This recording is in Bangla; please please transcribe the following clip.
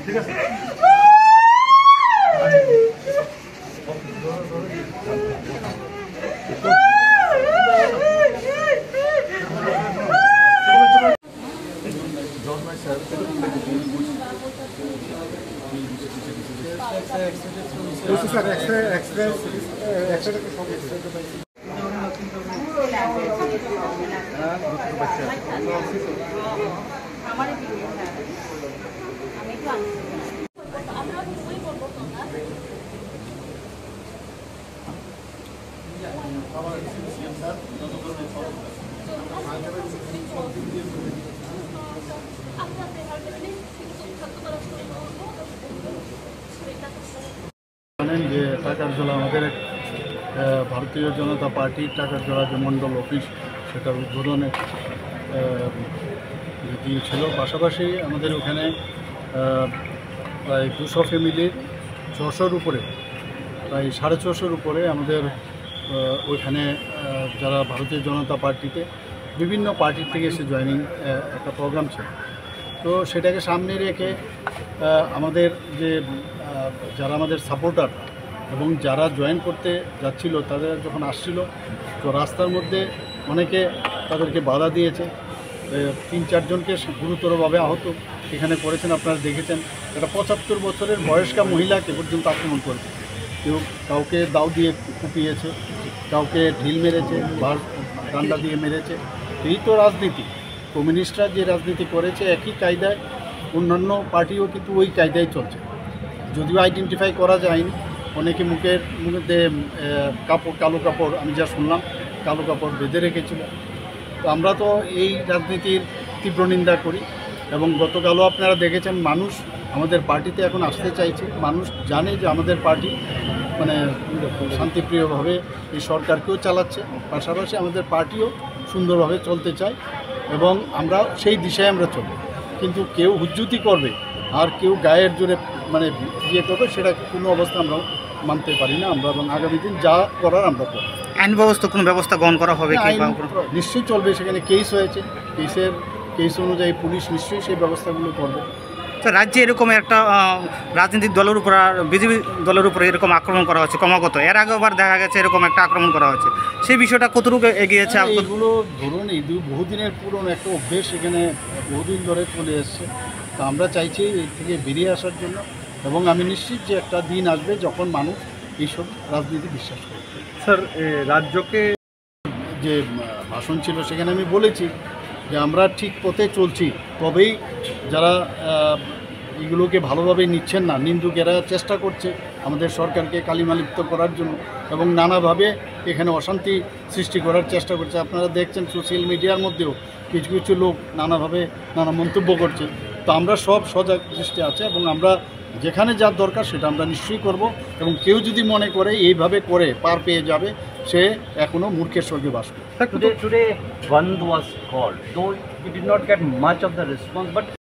ঠিক আছে জানেন যে টাকারজোলা আমাদের ভারতীয় জনতা পার্টির টাকারজোলা যে মণ্ডল অফিস সেটার উদ্বোধনের দিন ছিল। পাশাপাশি আমাদের ওখানে প্রায় 200 ফ্যামিলির 600-র উপরে প্রায় 650-র উপরে আমাদের ওইখানে যারা ভারতীয় জনতা পার্টিতে বিভিন্ন পার্টির থেকে এসে জয়েনিং একটা প্রোগ্রাম ছিল। তো সেটাকে সামনে রেখে আমাদের যে যারা আমাদের সাপোর্টার এবং যারা জয়েন করতে যাচ্ছিল তাদের যখন আসছিল তো রাস্তার মধ্যে অনেকে তাদেরকে বাধা দিয়েছে, 3-4 জনকে গুরুতরভাবে আহত এখানে করেছেন। আপনারা দেখেছেন একটা 75 বছরের বয়স্কা মহিলাকে পর্যন্ত আক্রমণ করেছে, কেউ কাউকে দাও দিয়ে কুপিয়েছে, কাউকে ঢিল মেরেছে, ডান্ডা দিয়ে মেরেছে। এই তো রাজনীতি, কমিউনিস্টরা যে রাজনীতি করেছে একই কায়দায় অন্যান্য পার্টিও কিন্তু ওই কায়দায় চলছে। যদিও আইডেন্টিফাই করা যায়নি, অনেকে মুখে কাপড় কালো কাপড়, আমি যা শুনলাম কালো কাপড় বেঁধে রেখেছিল। তো আমরা তো এই রাজনীতির তীব্র নিন্দা করি এবং গতকালও আপনারা দেখেছেন মানুষ আমাদের পার্টিতে এখন আসতে চাইছে। মানুষ জানে যে আমাদের পার্টি মানে শান্তিপ্রিয়ভাবে এই সরকারকেও চালাচ্ছে, পাশাপাশি আমাদের পার্টিও সুন্দরভাবে চলতে চায় এবং আমরা সেই দিশায় আমরা চলি। কিন্তু কেউ হুজ্জুতি করবে আর কেউ গায়ের জোরে মানে ইয়ে করবে, সেটা কোনো অবস্থা আমরা মানতে পারি না। আমরা এবং আগামী দিন যা করার আমরা করব। আইন ব্যবস্থা কোনো ব্যবস্থা গ্রহণ করা হবে কি? নিশ্চয়ই চলবে, সেখানে কেস হয়েছে, কেস অনুযায়ী পুলিশ নিশ্চয়ই সেই ব্যবস্থাগুলো করবে। তো রাজ্যে এরকম একটা রাজনৈতিক দলের উপর আর বিজেপি দলের উপর এরকম আক্রমণ করা হচ্ছে ক্রমাগত, এর আগেবার দেখা গেছে এরকম একটা আক্রমণ করা হচ্ছে, সেই বিষয়টা কতটুকু এগিয়েছে? এগুলো ধরুন এই বহুদিনের পুরনো একটা অভ্যেস, এখানে বহুদিন ধরে চলে এসছে। তো আমরা চাইছি এর থেকে বেরিয়ে আসার জন্য এবং আমি নিশ্চিত যে একটা দিন আসবে যখন মানুষ এইসব রাজনীতি বিশ্বাস করবে। স্যার, রাজ্যকে যে ভাষণ ছিল সেখানে আমি বলেছি যে আমরা ঠিক পথে চলছি, তবেই যারা এগুলোকে ভালোভাবে নিচ্ছেন না, নিন্দুকেরা চেষ্টা করছে আমাদের সরকারকে কালিমালিপ্ত করার জন্য এবং নানাভাবে এখানে অশান্তি সৃষ্টি করার চেষ্টা করছে। আপনারা দেখছেন সোশ্যাল মিডিয়ার মধ্যেও কিছু কিছু লোক নানাভাবে নানা মন্তব্য করছে। তো আমরা সব সজাগ দৃষ্টি আছে এবং আমরা যেখানে যার দরকার সেটা আমরা নিশ্চয়ই করব এবং কেউ যদি মনে করে এইভাবে করে পার পেয়ে যাবে সে এখনও মূর্খের স্বর্গে বাস করে। Today Bandh was called, though we did not get much of the response, but